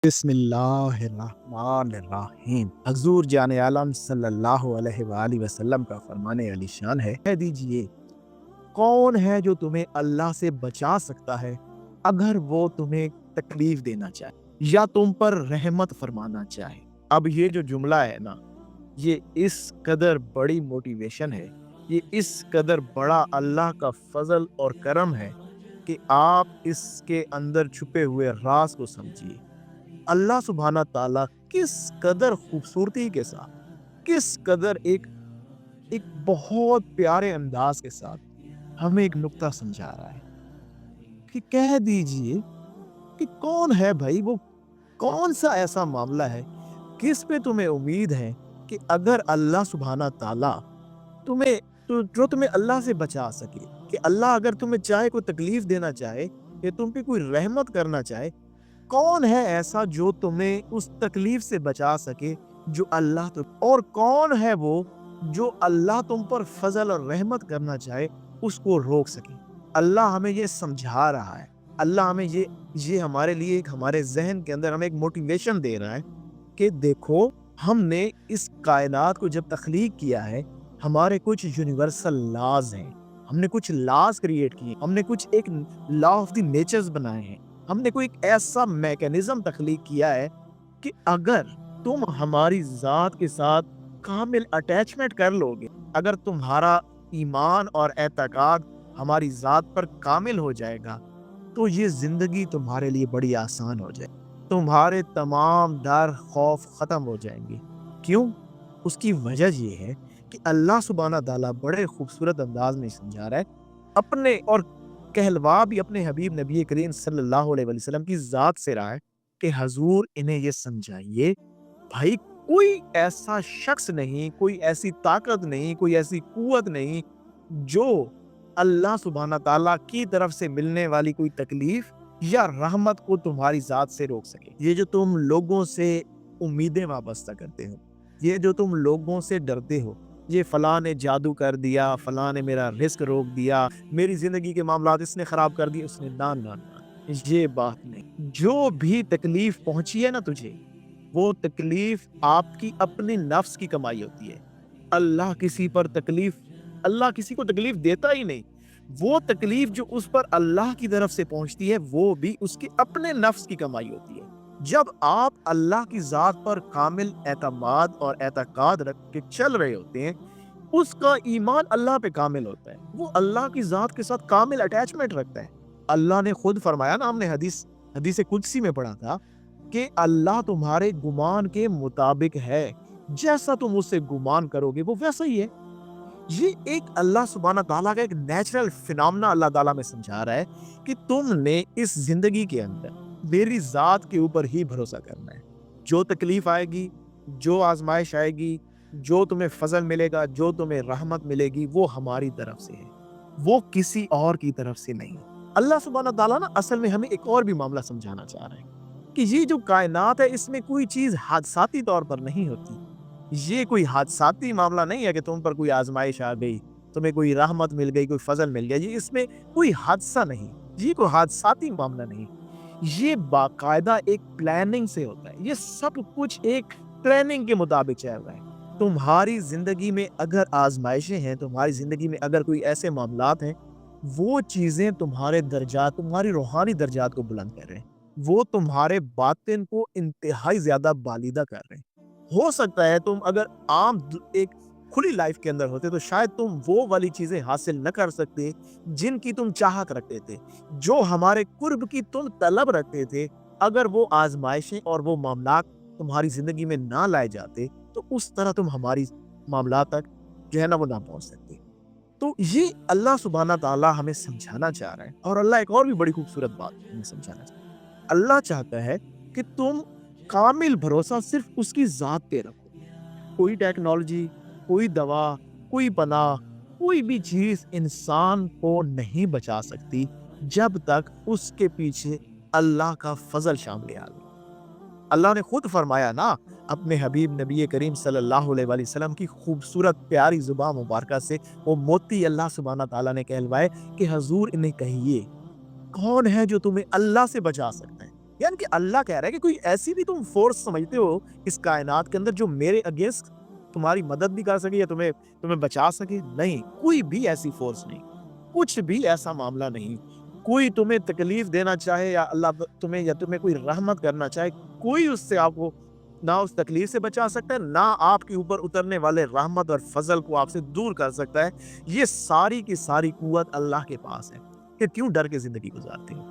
बिस्मिल्लाहिर्रहमानिर्रहीम। हजूर जान आलम सल्लल्लाहु अलैहि वसल्लम का फरमाने अली शान है, कह दीजिए कौन है जो तुम्हें अल्लाह से बचा सकता है अगर वो तुम्हें तकलीफ देना चाहे या तुम पर रहमत फरमाना चाहे। अब ये जो जुमला है ना, ये इस कदर बड़ी मोटिवेशन है, ये इस कदर बड़ा अल्लाह का फजल और करम है कि आप इसके अंदर छुपे हुए राज को समझिए। अल्लाह सुब्हाना ताला किस कदर खूबसूरती के साथ, किस कदर एक एक बहुत प्यारे अंदाज के साथ हमें एक नुक्ता समझा रहा है कि कह दीजिए कि कौन है भाई वो, कौन सा ऐसा मामला है किस पे तुम्हें उम्मीद है कि अगर अल्लाह सुब्हाना ताला तुम्हें जो तुम्हें अल्लाह से बचा सके, कि अल्लाह अगर तुम्हें चाहे कोई तकलीफ देना चाहे या तुम पे कोई रहमत करना चाहे, कौन है ऐसा जो तुम्हें उस तकलीफ से बचा सके जो अल्लाह तुम, और कौन है वो जो अल्लाह तुम पर फजल और रहमत करना चाहे उसको रोक सके। अल्लाह हमें ये समझा रहा है, अल्लाह हमें ये हमारे लिए एक हमारे जहन के अंदर हमें एक मोटिवेशन दे रहा है कि देखो, हमने इस कायनात को जब तख्लीक किया है, हमारे कुछ यूनिवर्सल लॉज हैं, हमने कुछ लॉज क्रिएट किए, हमने कुछ एक लॉ ऑफ द नेचर्स बनाए हैं, हमने कोई एक ऐसा मैकेनिज्म तख्लीक किया है कि अगर तुम हमारी जात के साथ कामिल अटैचमेंट कर लोगे, अगर तुम्हारा ईमान और एतकाद हमारी जात पर कामिल हो जाएगा, तो ये जिंदगी तुम्हारे लिए बड़ी आसान हो जाए, तुम्हारे तमाम डर खौफ खत्म हो जाएंगे। क्यों? उसकी वजह ये है कि अल्लाह सुब्हाना ताला बड़े खूबसूरत अंदाज में समझा रहा है अपने, और कहलवा भी अपने हबीब नबी करीम सल्लल्लाहु अलैहि वसल्लम की जात से रहा है कि हजूर इन्हें ये समझाइए, भाई कोई ऐसा शख्स नहीं, कोई ऐसी ताकत नहीं, कोई ऐसी कुव्वत नहीं जो अल्लाह सुब्हाना ताला की तरफ से मिलने वाली कोई तकलीफ या रहमत को तुम्हारी जात से रोक सके। ये जो तुम लोगों से उम्मीदें वाबस्ता करते हो, ये जो तुम लोगों से डरते हो, ये फलां ने जादू कर दिया, फलां ने मेरा रिस्क रोक दिया, मेरी जिंदगी के मामलात इसने खराब कर दिए, उसने, ना ना ना, ये बात नहीं। जो भी तकलीफ पहुंची है ना तुझे, वो तकलीफ आपकी अपने नफ्स की कमाई होती है। अल्लाह किसी पर तकलीफ, अल्लाह किसी को तकलीफ देता ही नहीं। वो तकलीफ जो उस पर अल्लाह की तरफ से पहुंचती है, वो भी उसके अपने नफ्स की कमाई होती है। जब आप अल्लाह की जात पर कामिल एतमाद और एतकाद रख के चल रहे होते हैं, उसका ईमान अल्लाह पे कामिल होता है, वो अल्लाह की जात के साथ कामिल अटैचमेंट रखता है। अल्लाह ने खुद फरमाया ना, हमने हदीस कुदसी में पढ़ा था कि अल्लाह तुम्हारे गुमान के मुताबिक है, जैसा तुम उससे गुमान करोगे वो वैसा ही है। ये एक अल्लाह सुब्हाना ताला का एक नेचुरल फिनोमेना अल्लाह ताला में समझा रहा है कि तुमने इस जिंदगी के अंदर मेरी जात के ऊपर ही भरोसा करना है। जो तकलीफ आएगी, जो आजमाइश आएगी, जो तुम्हें फजल मिलेगा, जो तुम्हें रहमत मिलेगी, वो हमारी तरफ से है, वो किसी और की तरफ से नहीं। अल्लाह सुब्हाना ताला ना असल में हमें एक और भी मामला समझाना चाह रहे हैं कि ये जो कायनात है, इसमें कोई चीज हादसाती तौर पर नहीं होती। ये कोई हादसाती मामला नहीं है कि तुम पर कोई आजमाइश आ गई, तुम्हें कोई रहमत मिल गई, कोई फजल मिल गया, ये इसमें कोई हादसा नहीं, ये कोई हादसाती मामला नहीं। ये बाकायदा एक प्लानिंग से होता है, ये सब कुछ एक ट्रेनिंग के मुताबिक चल रहा है। तुम्हारी जिंदगी में अगर आजमाइशें हैं, तुम्हारी जिंदगी में अगर कोई ऐसे मामलात हैं, वो चीजें तुम्हारे दर्जात, तुम्हारी रूहानी दर्जात को बुलंद कर रहे हैं, वो तुम्हारे बातिन को इंतहाई ज्यादा बालिदा कर रहे हैं। हो सकता है तुम अगर एक खुली लाइफ के अंदर होते तो शायद तुम वो वाली चीजें हासिल न कर सकते जिनकी तुम चाहत रखते थे, जो हमारे कुर्ब की तुम तलब रखते थे। अगर वो आजमाइशें और वो मामला तुम्हारी जिंदगी में ना लाए जाते, तो उस तरह तुम हमारी मामला तक जो है ना वो ना पहुंच सकते। तो ये अल्लाह सुब्हाना ताला हमें समझाना चाह रहा है, और अल्लाह एक और भी बड़ी खूबसूरत बात हमें समझाना चाह रहा है। अल्लाह चाहता है कि तुम कामिल भरोसा सिर्फ उसकी जात पे रखो। कोई टेक्नोलॉजी, कोई दवा, कोई पनाह, कोई भी चीज इंसान को नहीं बचा सकती जब तक उसके पीछे अल्लाह का फजल शामिल आ जाए। अल्लाह ने खुद फरमाया ना अपने हबीब नबी करीम सल्लल्लाहु अलैहि वसल्लम की खूबसूरत प्यारी जुबान मुबारक से, वो मोती अल्लाह सुब्हाना ताला ने कहलवाए कि हजूर इन्हें कहिए, कौन है जो तुम्हें अल्लाह से बचा सकता है یعنی کہ اللہ کہہ رہا ہے کہ کوئی ایسی بھی تم فورس سمجھتے ہو اس کائنات کے اندر جو میرے اگینسٹ تمہاری مدد بھی کر سکے یا تمہیں بچا سکے؟ نہیں، کوئی بھی ایسی فورس نہیں، کچھ بھی ایسا معاملہ نہیں۔ کوئی تمہیں تکلیف دینا چاہے یا اللہ تمہیں کوئی رحمت کرنا چاہے، کوئی اس سے آپ کو نہ اس تکلیف سے بچا سکتا ہے، نہ آپ کے اوپر اترنے والے رحمت اور فضل کو آپ سے دور کر سکتا ہے۔ یہ ساری کی ساری قوت اللہ کے پاس ہے کہ کیوں ڈر کے زندگی گزارتے ہیں،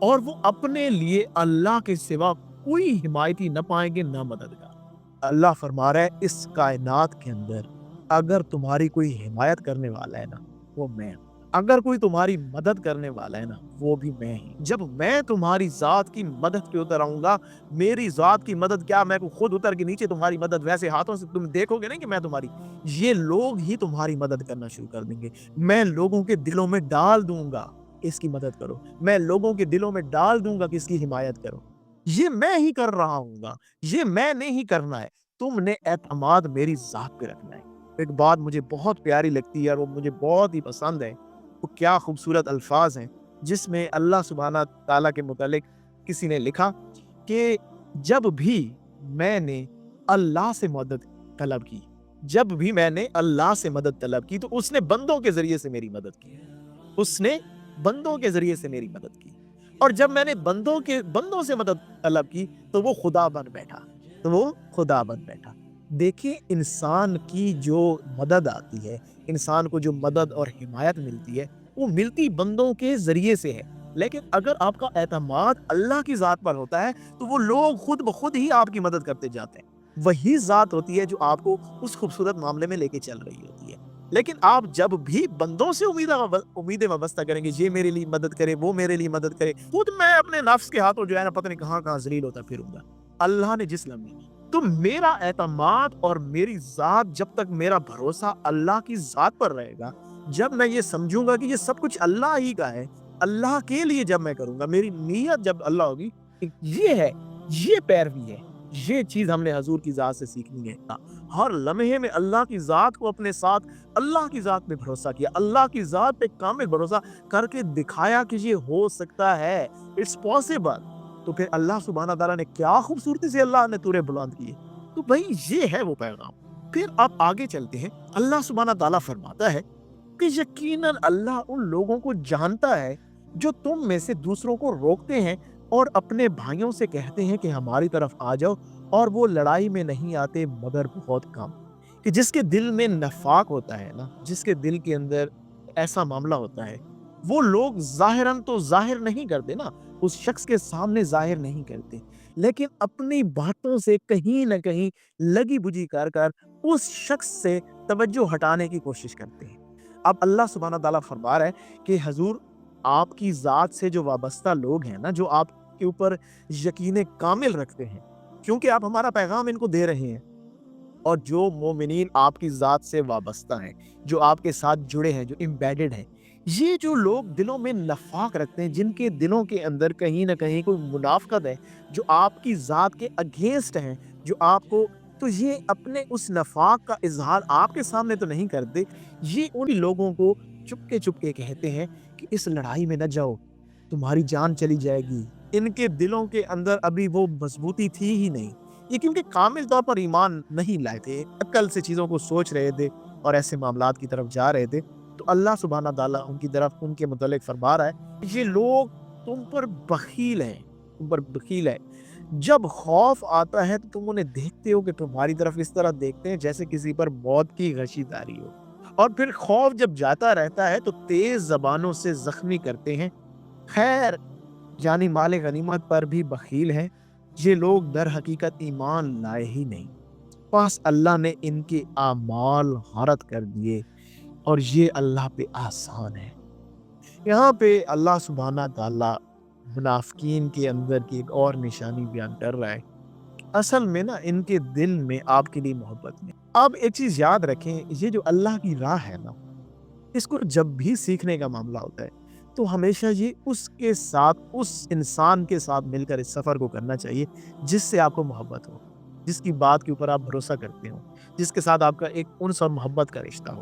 اور وہ اپنے لیے اللہ کے سوا کوئی حمایتی نہ پائیں گے نہ مددگار۔ اللہ فرما رہا ہے اس کائنات کے اندر اگر تمہاری کوئی حمایت کرنے والا ہے نا، وہ میں ہوں۔ اگر کوئی تمہاری مدد کرنے والا ہے نا، وہ بھی میں ہی۔ جب میں تمہاری ذات کی مدد پہ اتر آؤں گا، میری ذات کی مدد کیا، میں خود اتر کے نیچے تمہاری مدد ویسے ہاتھوں سے تم دیکھو گے نہیں کہ میں تمہاری، یہ لوگ ہی تمہاری مدد کرنا شروع کر دیں گے۔ میں لوگوں کے دلوں میں ڈال دوں گا اس کی مدد کرو، میں لوگوں کے دلوں میں ڈال دوں گا کہ اس کی حمایت کرو۔ یہ میں ہی کر رہا ہوں گا، یہ میں نے ہی کرنا ہے، تم نے اعتماد میری ذات پہ رکھنا ہے۔ ایک بات مجھے بہت پیاری لگتی ہے اور وہ مجھے بہت ہی پسند ہے، وہ کیا خوبصورت الفاظ ہیں جس میں اللہ سبحانہ تعالیٰ کے متعلق کسی نے لکھا کہ جب بھی میں نے اللہ سے مدد طلب کی، جب بھی میں نے اللہ سے مدد طلب کی تو اس نے بندوں کے ذریعے سے میری مدد کی، اس نے بندوں کے ذریعے سے میری مدد کی، اور جب میں نے بندوں سے مدد طلب کی تو وہ خدا بن بیٹھا۔ دیکھیں انسان کی جو مدد آتی ہے، انسان کو جو مدد اور حمایت ملتی ہے، وہ ملتی بندوں کے ذریعے سے ہے، لیکن اگر آپ کا اعتماد اللہ کی ذات پر ہوتا ہے تو وہ لوگ خود بخود ہی آپ کی مدد کرتے جاتے ہیں۔ وہی ذات ہوتی ہے جو آپ کو اس خوبصورت معاملے میں لے کے چل رہی ہوتی ہے۔ لیکن آپ جب بھی بندوں سے امیدیں وابستہ کریں گے، یہ میرے لیے مدد کرے، وہ میرے لیے مدد کرے، خود میں اپنے نفس کے ہاتھوں جو ہے نا پتہ نہیں کہاں ذلیل ہوتا پھروں گا۔ اللہ نے جس لمحے تو میرا اعتماد اور میری ذات، جب تک میرا بھروسہ اللہ کی ذات پر رہے گا، جب میں یہ سمجھوں گا کہ یہ سب کچھ اللہ ہی کا ہے، اللہ کے لیے جب میں کروں گا، میری نیت جب اللہ ہوگی، یہ ہے، یہ پیروی ہے، یہ چیز ہم نے حضور کی ذات سے سیکھنی ہے۔ ہر لمحے میں اللہ کی ذات کو اپنے ساتھ، اللہ کی ذات پہ بھروسہ کیا، اللہ کی ذات پہ کامل بھروسہ کر کے دکھایا کہ یہ ہو سکتا ہے، اٹس پاسبل۔ تو پھر اللہ سبحانہ تعالیٰ نے کیا خوبصورتی سے اللہ نے تورے بلند کیے۔ تو بھائی یہ ہے وہ پیغام۔ پھر آپ آگے چلتے ہیں، اللہ سبحانہ تعالیٰ فرماتا ہے کہ یقیناً اللہ ان لوگوں کو جانتا ہے جو تم میں سے دوسروں کو روکتے ہیں اور اپنے بھائیوں سے کہتے ہیں کہ ہماری طرف آ جاؤ، اور وہ لڑائی میں نہیں آتے مگر بہت کم۔ کہ جس کے دل میں نفاق ہوتا ہے نا، جس کے دل کے اندر ایسا معاملہ ہوتا ہے، وہ لوگ ظاہراً تو ظاہر نہیں کرتے نا، اس شخص کے سامنے ظاہر نہیں کرتے، لیکن اپنی باتوں سے کہیں نہ کہیں لگی بجھی کر اس شخص سے توجہ ہٹانے کی کوشش کرتے ہیں۔ اب اللہ سبحانہ تعالیٰ فرما رہا ہے کہ حضور آپ کی ذات سے جو وابستہ لوگ ہیں نا، جو آپ کے اوپر یقین کامل رکھتے ہیں، کیونکہ آپ ہمارا پیغام ان کو دے رہے ہیں، اور جو مومنین آپ کی ذات سے وابستہ ہیں، جو آپ کے ساتھ جڑے ہیں، جو امبیڈڈ ہیں، یہ جو لوگ دلوں میں نفاق رکھتے ہیں، جن کے دلوں کے اندر کہیں نہ کہیں کوئی منافقت ہے، جو آپ کی ذات کے اگینسٹ ہیں، جو آپ کو، تو یہ اپنے اس نفاق کا اظہار آپ کے سامنے تو نہیں کرتے، یہ ان لوگوں کو چپ کے کہتے ہیں کہ اس لڑائی میں نہ جاؤ، تمہاری جان چلی جائے گی۔ ان کے دلوں کے اندر ابھی وہ مضبوطی تھی ہی نہیں، یہ کیونکہ کامل طور پر ایمان نہیں لائے تھے، عقل سے چیزوں کو سوچ رہے تھے اور ایسے معاملات کی طرف جا رہے تھے۔ تو اللہ سبحانہ تعالیٰ ان کے متعلق فرما رہا ہے، یہ لوگ تم پر بخیل ہیں، جب خوف آتا ہے تو تم انہیں دیکھتے ہو کہ تمہاری طرف اس طرح دیکھتے ہیں جیسے کسی پر موت کی غشی تاری ہو، اور پھر خوف جب جاتا رہتا ہے تو تیز زبانوں سے زخمی کرتے ہیں، خیر یعنی مال غنیمت پر بھی بخیل ہیں۔ یہ لوگ در حقیقت ایمان لائے ہی نہیں، پس اللہ نے ان کے اعمال غارت کر دیے، اور یہ اللہ پہ آسان ہے۔ یہاں پہ اللہ سبحانہ تعالیٰ منافقین کے اندر کی ایک اور نشانی بیان کر رہا ہے، اصل میں نا ان کے دل میں آپ کے لیے محبت نہیں۔ اب ایک چیز یاد رکھیں، یہ جو اللہ کی راہ ہے نا، اس کو جب بھی سیکھنے کا معاملہ ہوتا ہے تو ہمیشہ یہ اس کے ساتھ، اس انسان کے ساتھ مل کر اس سفر کو کرنا چاہیے جس سے آپ کو محبت ہو، جس کی بات کے اوپر آپ بھروسہ کرتے ہو، جس کے ساتھ آپ کا ایک انس اور محبت کا رشتہ ہو۔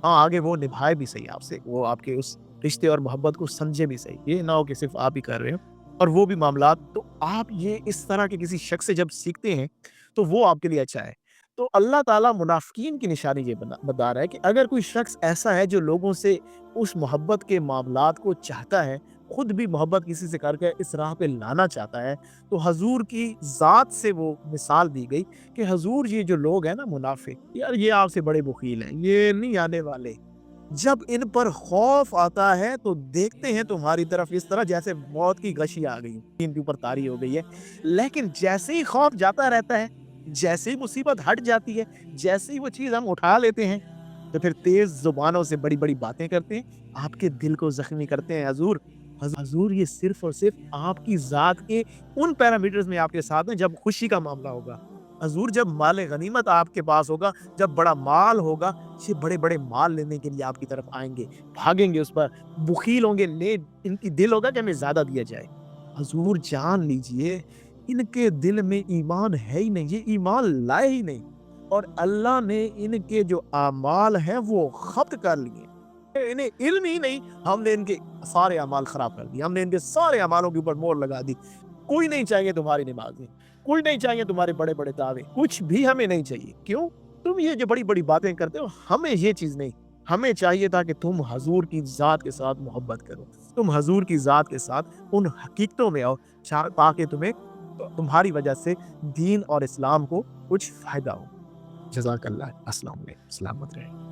ہاں آگے وہ نبھائے بھی صحیح آپ سے، وہ آپ کے اس رشتے اور محبت کو سمجھے بھی صحیح، یہ نہ ہو کہ صرف آپ ہی کر رہے ہو और वो भी मामलात। तो आप ये इस तरह के किसी शख्स से जब सीखते हैं, तो वो आपके लिए अच्छा है। तो अल्लाह ताला मुनाफ़िकीन की निशानी ये बता रहा है कि अगर कोई शख्स ऐसा है जो लोगों से उस मोहब्बत के मामलात को चाहता है, खुद भी मोहब्बत किसी से करके इस राह पे लाना चाहता है, तो हज़ूर की ज़ात से वो मिसाल दी गई कि हज़ूर ये जो लोग हैं ना मुनाफ़िक, यार ये आपसे बड़े बख़ील हैं, ये नहीं आने वाले। जब इन पर खौफ आता है तो देखते हैं तुम्हारी तरफ इस तरह जैसे मौत की गशी आ गई, इनके ऊपर तारी हो गई है। लेकिन जैसे ही खौफ जाता रहता है, जैसे ही मुसीबत हट जाती है, जैसे ही वो चीज़ हम उठा लेते हैं, तो फिर तेज़ ज़ुबानों से बड़ी-बड़ी बातें करते हैं, आपके दिल को ज़ख्मी करते हैं। हज़ूर हज़ूर ये सिर्फ़ और सिर्फ़ आपकी ज़ात के उन पैरामीटर्स में आपके साथ हैं जब खुशी का मामला होगा। हज़ूर जब माल गनीमत आपके पास होगा, जब बड़ा माल होगा, ये बड़े-बड़े माल लेने के लिए आपकी तरफ आएँगे, भागेंगे उस पर, बुख़ील होंगे, इनकी दिल होगा कि हमें ज़्यादा दिया जाए। हज़ूर जान लीजिए, इनके दिल में ईमान है ही नहीं, ये ईमान लाए ही नहीं और अल्लाह ने इनके जो आमाल हैं वो ख़ब्त कर लिए। इन्हें इल्म ही नहीं, हमने इनके सारे अमाल ख़राब कर दिए, हमने इनके सारे अमालों के ऊपर मोहर लगा दी। कोई नहीं चाहिए तुम्हारी नमाज़ें, कोई नहीं चाहिए तुम्हारे बड़े-बड़े दावे, कुछ भी हमें नहीं चाहिए। क्यों? तुम ये जो बड़ी-बड़ी बातें करते हो, हमें ये चीज़ नहीं। हमें चाहिए था कि तुम हज़ूर की ज़ात के साथ मोहब्बत करो। तुम हज़ूर की ज़ात के साथ उन हकीकतों में आओ, ताकि तुम्हें तुम्हारी वजह से दीन और इस्लाम को कुछ फ़ायदा हो। जज़ाकल्लाह। अस्सलाम वालेकुम। सलामत रहें।